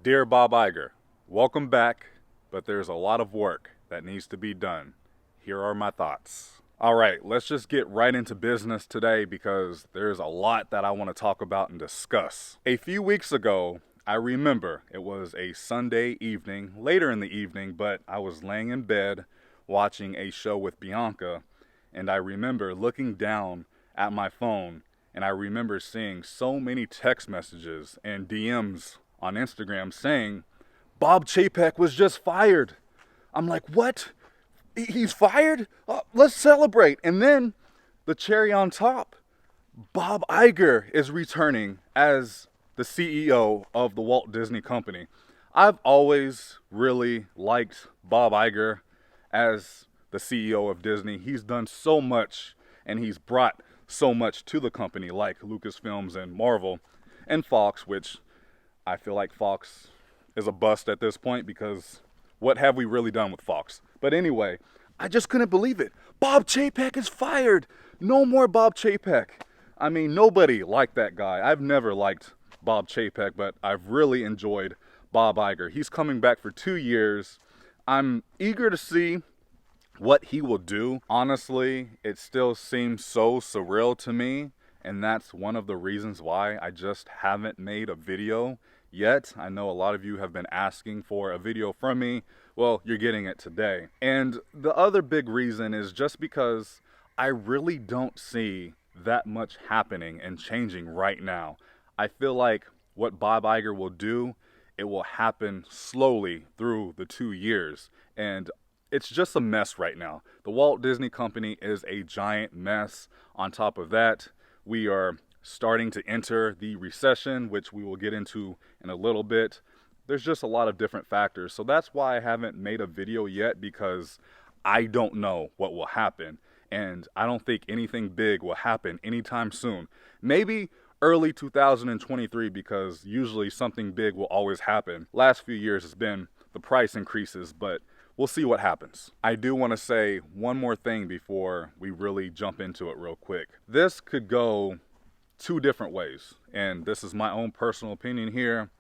Dear Bob Iger, welcome back, but there's a lot of work that needs to be done. Here are my thoughts. All right, let's just get right into business today because there's a lot that I want to talk about and discuss. A few weeks ago, I remember it was a Sunday evening, later in the evening, but I was laying in bed watching a show with Bianca, and I remember looking down at my phone, and I remember seeing so many text messages and DMs on Instagram saying, Bob Chapek was just fired. I'm like, what? He's fired? Let's celebrate. And then the cherry on top, Bob Iger is returning as the CEO of the Walt Disney Company. I've always really liked Bob Iger as the CEO of Disney. He's done so much and he's brought so much to the company, like Lucasfilms and Marvel and Fox, which I feel like Fox is a bust at this point because what have we really done with Fox? But anyway, I just couldn't believe it. Bob Chapek is fired. No more Bob Chapek. I mean, nobody liked that guy. I've never liked Bob Chapek, but I've really enjoyed Bob Iger. He's coming back for 2 years. I'm eager to see what he will do. Honestly, it still seems so surreal to me, and that's one of the reasons why I just haven't made a video yet. I know a lot of you have been asking for a video from me. Well, you're getting it today. And the other big reason is just because I really don't see that much happening and changing right now. I feel like what Bob Iger will do, it will happen slowly through the 2 years. And it's just a mess right now. The Walt Disney Company is a giant mess. On top of that, we are starting to enter the recession, which we will get into in a little bit. There's just a lot of different factors. So that's why I haven't made a video yet, because I don't know what will happen. And I don't think anything big will happen anytime soon. Maybe early 2023, because usually something big will always happen. Last few years has been the price increases, but we'll see what happens. I do want to say one more thing before we really jump into it real quick. This could go 2 different ways, and this is my own personal opinion here.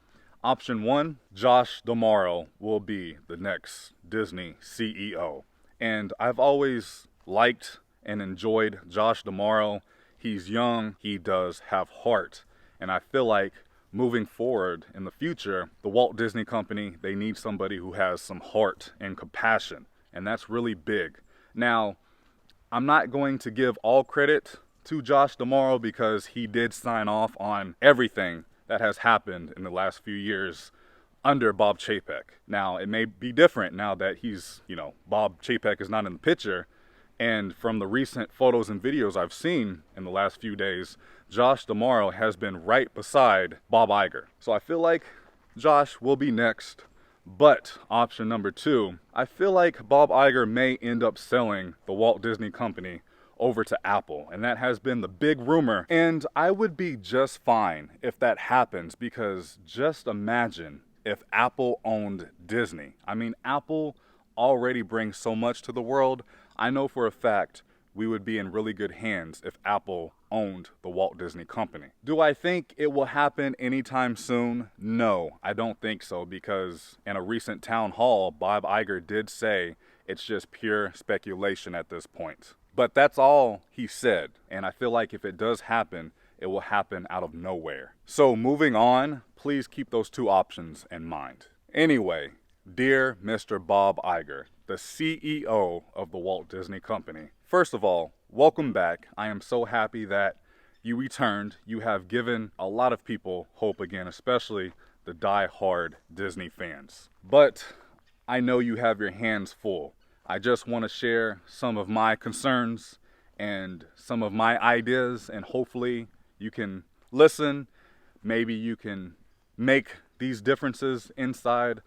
Option 1, Josh D'Amaro will be the next Disney CEO. And I've always liked and enjoyed Josh D'Amaro. He's young, he does have heart, and I feel like moving forward in the future, the Walt Disney Company, they need somebody who has some heart and compassion, and that's really big. Now, I'm not going to give all credit to Josh D'Amaro because he did sign off on everything that has happened in the last few years under Bob Chapek. Now, it may be different now that Bob Chapek is not in the picture. And from the recent photos and videos I've seen in the last few days, Josh D'Amaro has been right beside Bob Iger. So I feel like Josh will be next. But option number 2, I feel like Bob Iger may end up selling the Walt Disney Company over to Apple, and that has been the big rumor. And I would be just fine if that happens, because just imagine if Apple owned Disney. I mean, Apple already brings so much to the world. I know for a fact we would be in really good hands if Apple owned the Walt Disney Company. Do I think it will happen anytime soon? No, I don't think so, because in a recent town hall, Bob Iger did say it's just pure speculation at this point. But that's all he said, and I feel like if it does happen, it will happen out of nowhere. So moving on, please keep those 2 options in mind. Anyway, dear Mr. Bob Iger, the CEO of the Walt Disney Company. First of all, welcome back. I am so happy that you returned. You have given a lot of people hope again, especially the die-hard Disney fans. But I know you have your hands full. I just want to share some of my concerns and some of my ideas, and hopefully you can listen. Maybe you can make these differences inside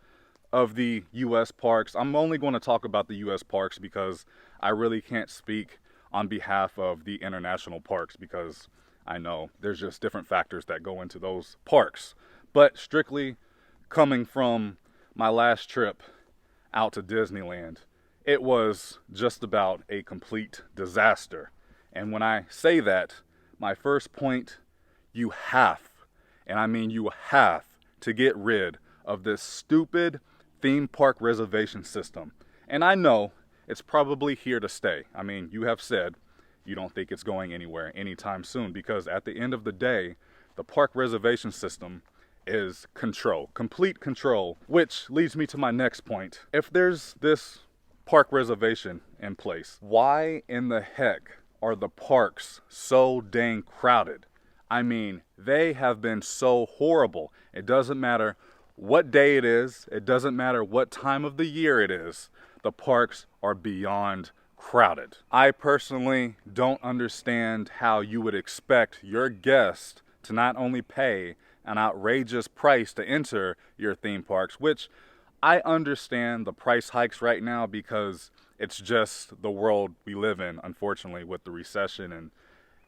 of the U.S. parks. I'm only going to talk about the U.S. parks because I really can't speak on behalf of the international parks, because I know there's just different factors that go into those parks. But strictly coming from my last trip out to Disneyland, it was just about a complete disaster. And when I say that, my first point, you have, and I mean you have, to get rid of this stupid theme park reservation system. And I know it's probably here to stay. I mean, you have said you don't think it's going anywhere anytime soon, because at the end of the day, the park reservation system is control, complete control, which leads me to my next point. If there's this park reservation in place, why in the heck are the parks so dang crowded? I mean, they have been so horrible. It doesn't matter what day it is, it doesn't matter what time of the year it is, the parks are beyond crowded. I personally don't understand how you would expect your guest to not only pay an outrageous price to enter your theme parks, which I understand the price hikes right now because it's just the world we live in, unfortunately, with the recession and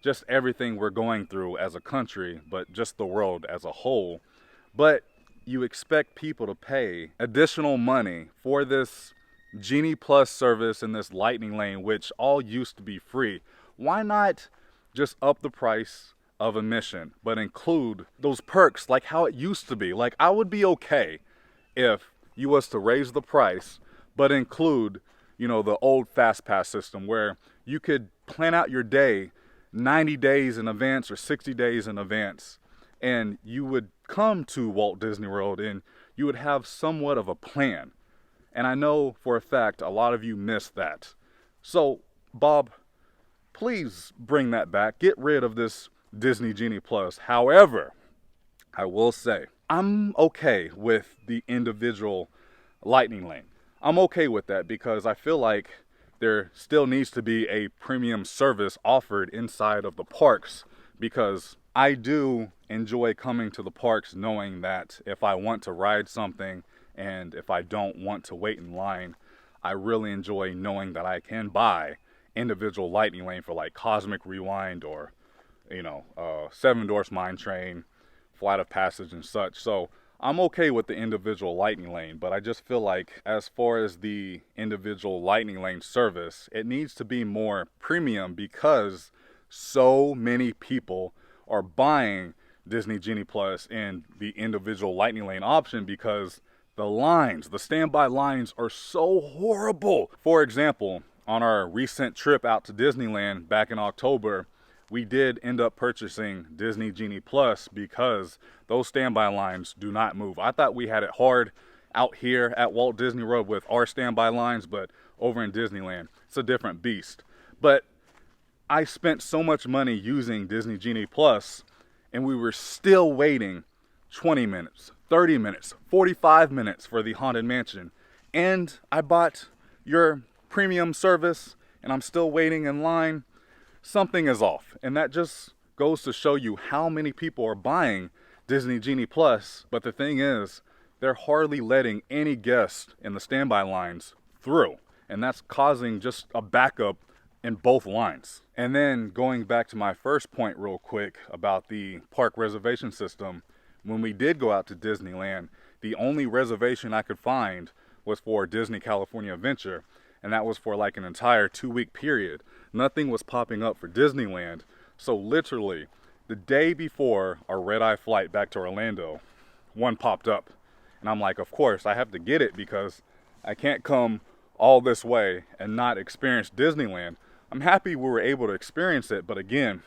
just everything we're going through as a country, but just the world as a whole. But you expect people to pay additional money for this Genie Plus service in this Lightning Lane, which all used to be free. Why not just up the price of admission, but include those perks like how it used to be? Like, I would be okay if you was to raise the price, but include, the old Fast Pass system where you could plan out your day 90 days in advance or 60 days in advance, and you would come to Walt Disney World and you would have somewhat of a plan. And I know for a fact a lot of you missed that. So, Bob, please bring that back. Get rid of this Disney Genie Plus. However, I will say, I'm okay with the individual Lightning Lane. I'm okay with that because I feel like there still needs to be a premium service offered inside of the parks, because I do enjoy coming to the parks knowing that if I want to ride something and if I don't want to wait in line, I really enjoy knowing that I can buy individual Lightning Lane for like Cosmic Rewind or, Seven Dwarfs Mine Train, Flight of Passage and such. So I'm okay with the individual Lightning Lane, but I just feel like as far as the individual Lightning Lane service, it needs to be more premium because so many people are buying Disney Genie Plus and the individual Lightning Lane option because the standby lines are so horrible. For example, on our recent trip out to Disneyland back in October, we did end up purchasing Disney Genie Plus because those standby lines do not move. I thought we had it hard out here at Walt Disney World with our standby lines, but over in Disneyland, it's a different beast. But I spent so much money using Disney Genie Plus, and we were still waiting 20 minutes, 30 minutes, 45 minutes for the Haunted Mansion. And I bought your premium service, and I'm still waiting in line. Something is off. And that just goes to show you how many people are buying Disney Genie Plus. But the thing is, they're hardly letting any guests in the standby lines through. And that's causing just a backup in both lines. And then going back to my first point real quick about the park reservation system, when we did go out to Disneyland, the only reservation I could find was for Disney California Adventure, and that was for like an entire 2-week period. Nothing was popping up for Disneyland. So literally, the day before our red-eye flight back to Orlando, one popped up. And I'm like, of course, I have to get it because I can't come all this way and not experience Disneyland. I'm happy we were able to experience it, but again,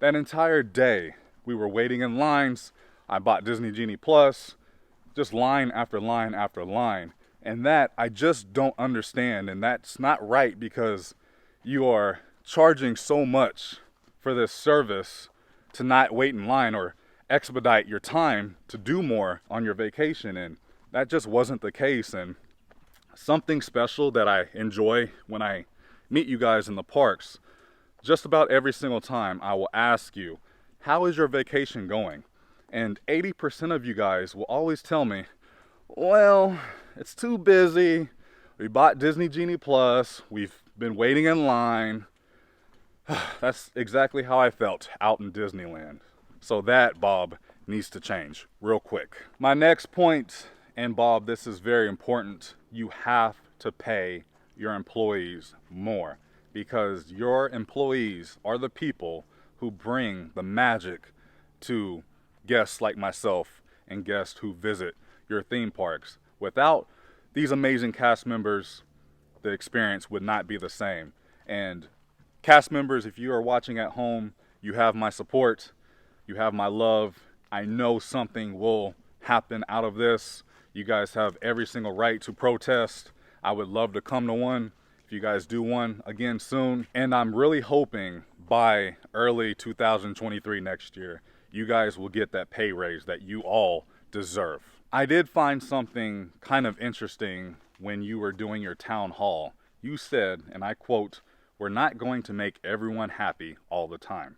that entire day, we were waiting in lines. I bought Disney Genie Plus, just line after line after line. And that I just don't understand, and that's not right because you are charging so much for this service to not wait in line or expedite your time to do more on your vacation, and that just wasn't the case. And something special that I enjoy when I meet you guys in the parks, just about every single time I will ask you, how is your vacation going? And 80% of you guys will always tell me, well, it's too busy. We bought Disney Genie Plus. We've been waiting in line. That's exactly how I felt out in Disneyland. So that, Bob, needs to change real quick. My next point, and Bob, this is very important. You have to pay your employees more because your employees are the people who bring the magic to guests like myself and guests who visit your theme parks. Without these amazing cast members, the experience would not be the same. And cast members, if you are watching at home, you have my support, you have my love. I know something will happen out of this. You guys have every single right to protest. I would love to come to one if you guys do one again soon. And I'm really hoping by early 2023 next year, you guys will get that pay raise that you all deserve. I did find something kind of interesting when you were doing your town hall. You said, and I quote, "We're not going to make everyone happy all the time.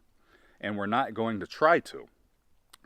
And we're not going to try to.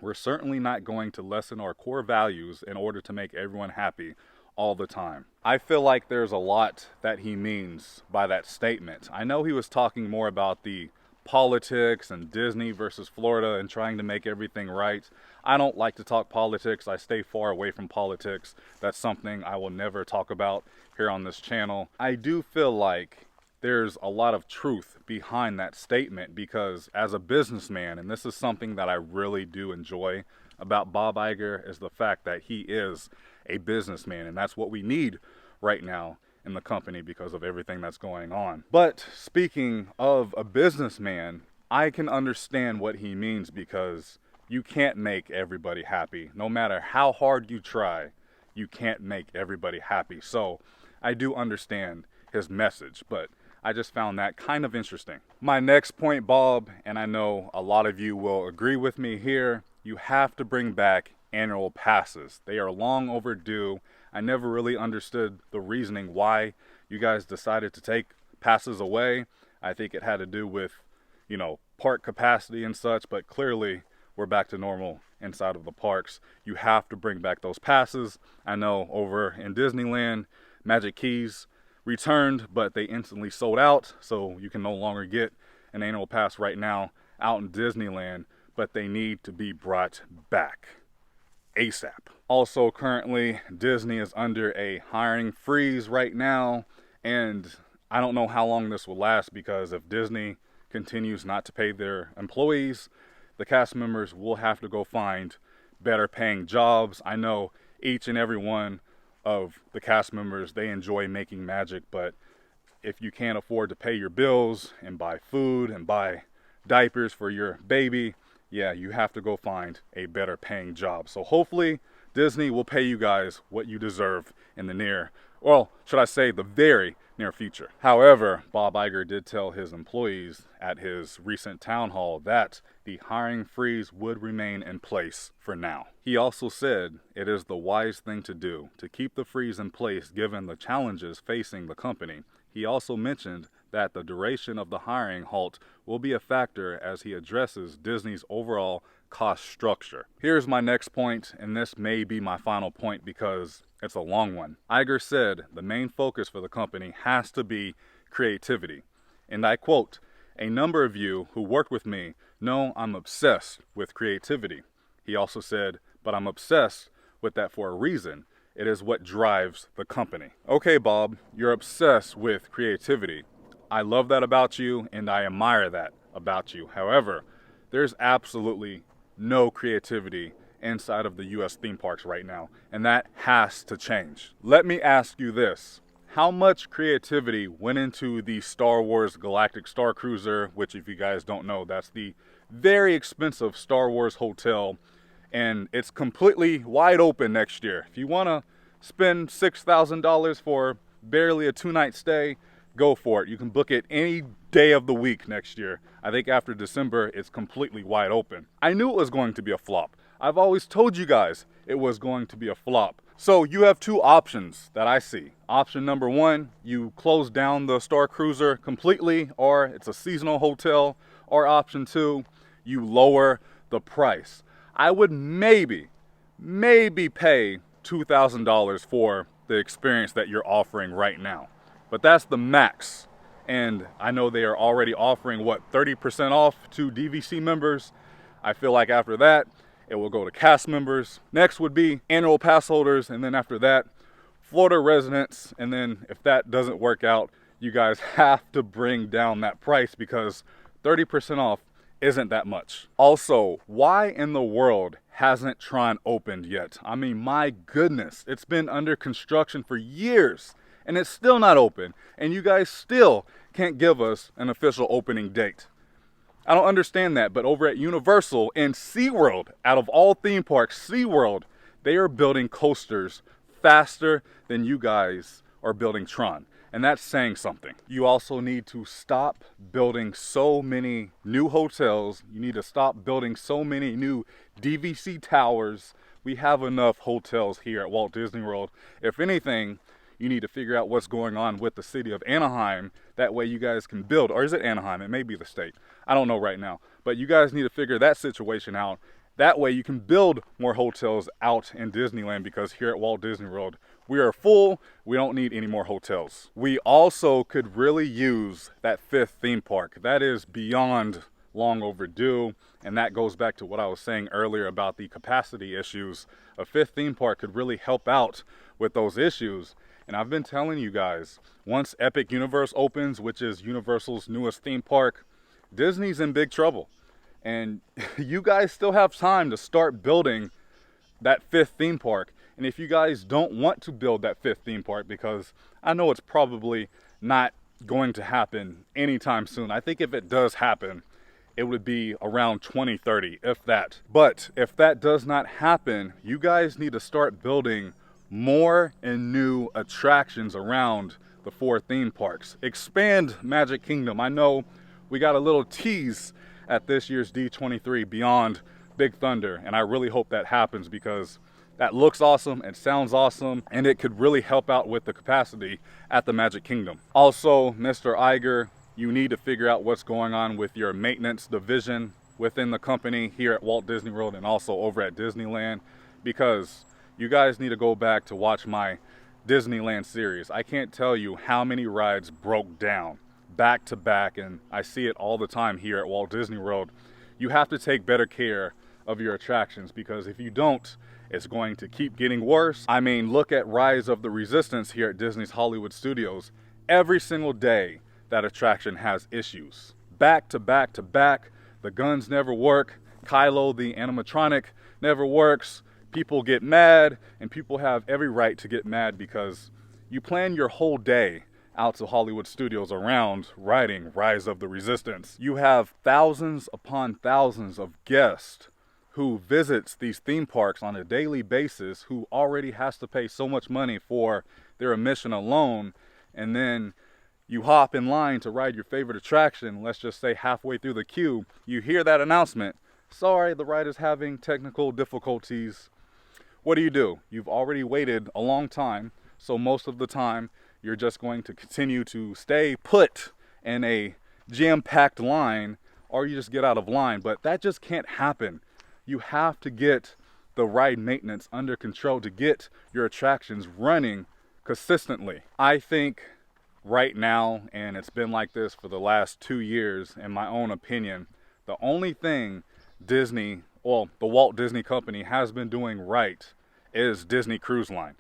We're certainly not going to lessen our core values in order to make everyone happy all the time." I feel like there's a lot that he means by that statement. I know he was talking more about the politics and Disney versus Florida and trying to make everything right. I don't like to talk politics. I stay far away from politics. That's something I will never talk about here on this channel. I do feel like there's a lot of truth behind that statement because as a businessman, and this is something that I really do enjoy about Bob Iger, is the fact that he is a businessman, and that's what we need right now in the company because of everything that's going on. But speaking of a businessman, I can understand what he means because you can't make everybody happy. No matter how hard you try, you can't make everybody happy. So I do understand his message, but I just found that kind of interesting. My next point, Bob, and I know a lot of you will agree with me here, you have to bring back annual passes. They are long overdue. I never really understood the reasoning why you guys decided to take passes away. I think it had to do with, park capacity and such, but clearly we're back to normal inside of the parks. You have to bring back those passes. I know over in Disneyland, Magic Keys returned, but they instantly sold out, so you can no longer get an annual pass right now out in Disneyland, but they need to be brought back ASAP. Also, currently, Disney is under a hiring freeze right now, and I don't know how long this will last because if Disney continues not to pay their employees, the cast members will have to go find better paying jobs. I know each and every one of the cast members, they enjoy making magic, but if you can't afford to pay your bills and buy food and buy diapers for your baby, yeah, you have to go find a better paying job. So hopefully Disney will pay you guys what you deserve in the very near future. However, Bob Iger did tell his employees at his recent town hall that the hiring freeze would remain in place for now. He also said it is the wise thing to do to keep the freeze in place given the challenges facing the company. He also mentioned that the duration of the hiring halt will be a factor as he addresses Disney's overall cost structure. Here's my next point, and this may be my final point because it's a long one. Iger said the main focus for the company has to be creativity. And I quote, "A number of you who worked with me know I'm obsessed with creativity." He also said, "But I'm obsessed with that for a reason. It is what drives the company." Okay, Bob, you're obsessed with creativity. I love that about you, and I admire that about you. However, there's absolutely no creativity inside of the U.S. theme parks right now, and that has to change. Let me ask you this. How much creativity went into the Star Wars Galactic Star Cruiser, which if you guys don't know, that's the very expensive Star Wars hotel, and it's completely wide open next year. If you want to spend $6,000 for barely a 2-night stay, go for it. You can book it any day of the week next year. I think after December, it's completely wide open. I knew it was going to be a flop. I've always told you guys it was going to be a flop. So you have two options that I see. Option number one, you close down the Star Cruiser completely, or it's a seasonal hotel. Or option two, you lower the price. I would maybe pay $2,000 for the experience that you're offering right now. But that's the max. And I know they are already offering, 30% off to DVC members. I feel like after that, it will go to cast members. Next would be annual pass holders. And then after that, Florida residents. And then if that doesn't work out, you guys have to bring down that price because 30% off isn't that much. Also, why in the world hasn't Tron opened yet? I mean, my goodness, it's been under construction for years and it's still not open, and you guys still can't give us an official opening date. I don't understand that, but over at Universal and SeaWorld, out of all theme parks, SeaWorld, they are building coasters faster than you guys are building Tron. And that's saying something. You also need to stop building so many new hotels. You need to stop building so many new DVC towers. We have enough hotels here at Walt Disney World. If anything, you need to figure out what's going on with the city of Anaheim. That way you guys can build, or is it Anaheim? It may be the state. I don't know right now. But you guys need to figure that situation out. That way you can build more hotels out in Disneyland, because here at Walt Disney World, we are full. We don't need any more hotels. We also could really use that 5th theme park. That is beyond long overdue. And that goes back to what I was saying earlier about the capacity issues. A 5th theme park could really help out with those issues. And I've been telling you guys, once Epic Universe opens, which is Universal's newest theme park, Disney's in big trouble. And you guys still have time to start building that 5th theme park. And if you guys don't want to build that 5th theme park, because I know it's probably not going to happen anytime soon. I think if it does happen, it would be around 2030, if that. But if that does not happen, you guys need to start building more and new attractions around the 4 theme parks. Expand Magic Kingdom. I know we got a little tease at this year's D23 Beyond Big Thunder, and I really hope that happens, because that looks awesome, it sounds awesome, and it could really help out with the capacity at the Magic Kingdom. Also, Mr. Iger, you need to figure out what's going on with your maintenance division within the company here at Walt Disney World and also over at Disneyland, because you guys need to go back to watch my Disneyland series. I can't tell you how many rides broke down back to back, and I see it all the time here at Walt Disney World. You have to take better care of your attractions, because if you don't, it's going to keep getting worse. I mean, look at Rise of the Resistance here at Disney's Hollywood Studios. Every single day, that attraction has issues. Back to back to back, the guns never work. Kylo, the animatronic, never works. People get mad, and people have every right to get mad, because you plan your whole day out to Hollywood Studios around riding Rise of the Resistance. You have thousands upon thousands of guests who visits these theme parks on a daily basis, who already has to pay so much money for their admission alone, and then you hop in line to ride your favorite attraction. Let's just say halfway through the queue, you hear that announcement, sorry, the ride is having technical difficulties. What do? You've already waited a long time, so most of the time you're just going to continue to stay put in a jam-packed line, or you just get out of line. But that just can't happen. You have to get the ride maintenance under control to get your attractions running consistently. I think right now, and it's been like this for the last 2 years, in my own opinion, the only thing the Walt Disney Company has been doing right is Disney Cruise Line.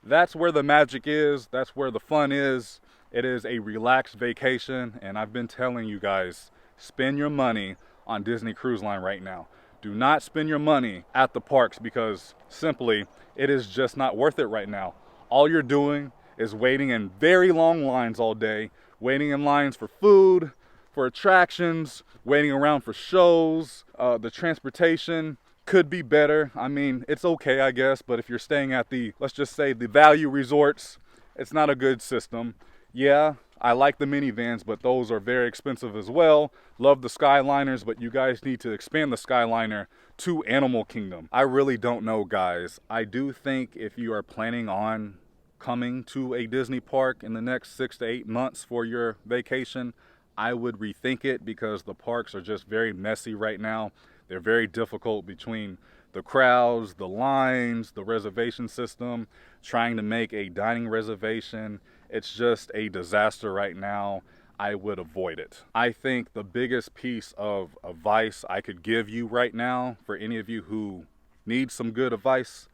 That's where the magic is. That's where the fun is. It is a relaxed vacation, and I've been telling you guys, spend your money on Disney Cruise Line right now. Do not spend your money at the parks, because simply it is just not worth it right now. All you're doing is waiting in very long lines all day, waiting in lines for food, for attractions, waiting around for shows. The transportation could be better. I mean, it's okay, I guess, but if you're staying at let's just say the value resorts, it's not a good system. Yeah, I like the minivans, but those are very expensive as well. Love the Skyliners, but you guys need to expand the Skyliner to Animal Kingdom. I really don't know, guys. I do think if you are planning on coming to a Disney park in the next 6 to 8 months for your vacation, I would rethink it, because the parks are just very messy right now. They're very difficult between the crowds, the lines, the reservation system, trying to make a dining reservation. It's just a disaster right now. I would avoid it. I think the biggest piece of advice I could give you right now, for any of you who need some good advice,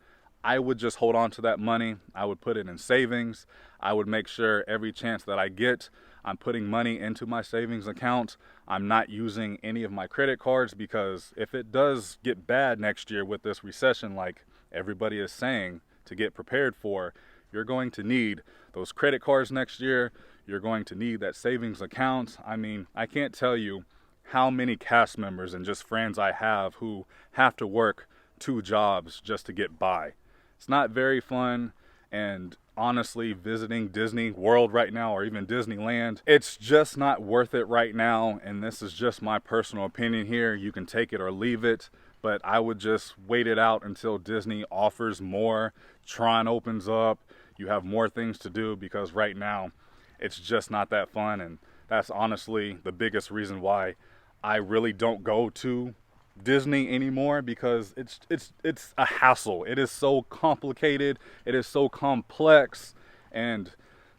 I would just hold on to that money. I would put it in savings. I would make sure every chance that I get, I'm putting money into my savings account. I'm not using any of my credit cards because if it does get bad next year with this recession, like everybody is saying to get prepared for, you're going to need those credit cards next year. You're going to need that savings account. I mean, I can't tell you how many cast members and just friends I have who have to work 2 jobs just to get by. It's not very fun, and honestly, visiting Disney World right now or even Disneyland, it's just not worth it right now, and this is just my personal opinion here. You can take it or leave it, but I would just wait it out until Disney offers more. Tron opens up, you have more things to do, because right now it's just not that fun, and that's honestly the biggest reason why I really don't go to Disney anymore, because it's a hassle. It is so complicated, it is so complex, and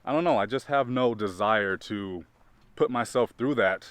I don't know, I just have no desire to put myself through that.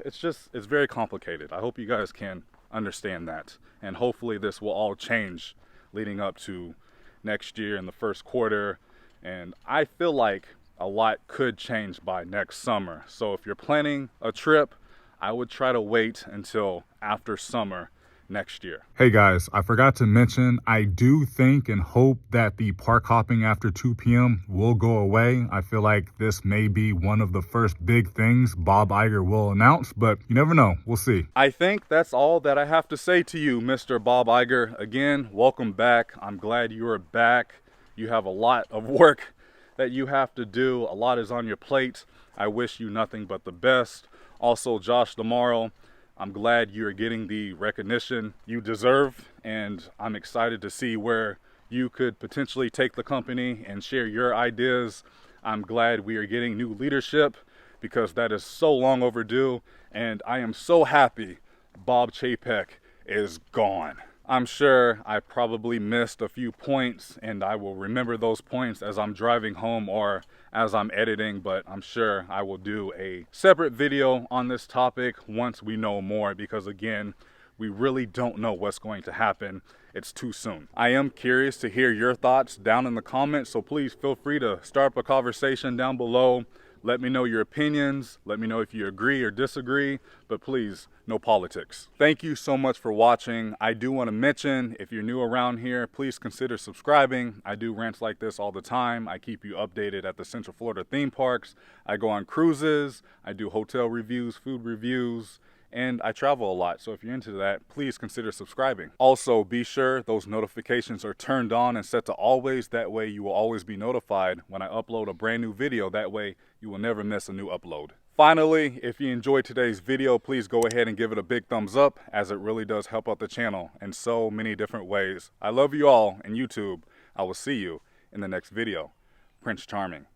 It's very complicated. I hope you guys can understand that, and hopefully this will all change leading up to next year in the first quarter, and I feel like a lot could change by next summer. So if you're planning a trip, I would try to wait until after summer next year. Hey guys, I forgot to mention, I do think and hope that the park hopping after 2 p.m. will go away. I feel like this may be one of the first big things Bob Iger will announce, but you never know. We'll see. I think that's all that I have to say to you, Mr. Bob Iger. Again, welcome back. I'm glad you are back. You have a lot of work that you have to do. A lot is on your plate. I wish you nothing but the best. Also, Josh Damaro, I'm glad you're getting the recognition you deserve, and I'm excited to see where you could potentially take the company and share your ideas. I'm glad we are getting new leadership, because that is so long overdue, and I am so happy Bob Chapek is gone. I'm sure I probably missed a few points, and I will remember those points as I'm driving home or as I'm editing, but I'm sure I will do a separate video on this topic once we know more, because again, we really don't know what's going to happen. It's too soon. I am curious to hear your thoughts down in the comments, so please feel free to start up a conversation down below. Let me know your opinions. Let me know if you agree or disagree, but please, no politics. Thank you so much for watching. I do want to mention, if you're new around here, please consider subscribing. I do rants like this all the time. I keep you updated at the Central Florida theme parks. I go on cruises. I do hotel reviews, food reviews, and I travel a lot. So if you're into that, please consider subscribing. Also, be sure those notifications are turned on and set to always. That way you will always be notified when I upload a brand new video. That way you will never miss a new upload. Finally, if you enjoyed today's video, please go ahead and give it a big thumbs up, as it really does help out the channel in so many different ways. I love you all, and YouTube, I will see you in the next video. Prince Charming,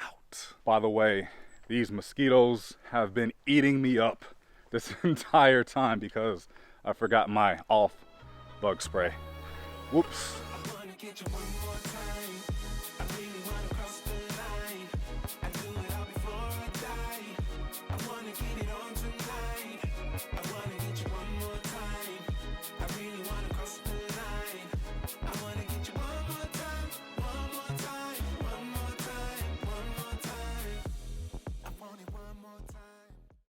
out. By the way, these mosquitoes have been eating me up this entire time because I forgot my off bug spray. Whoops.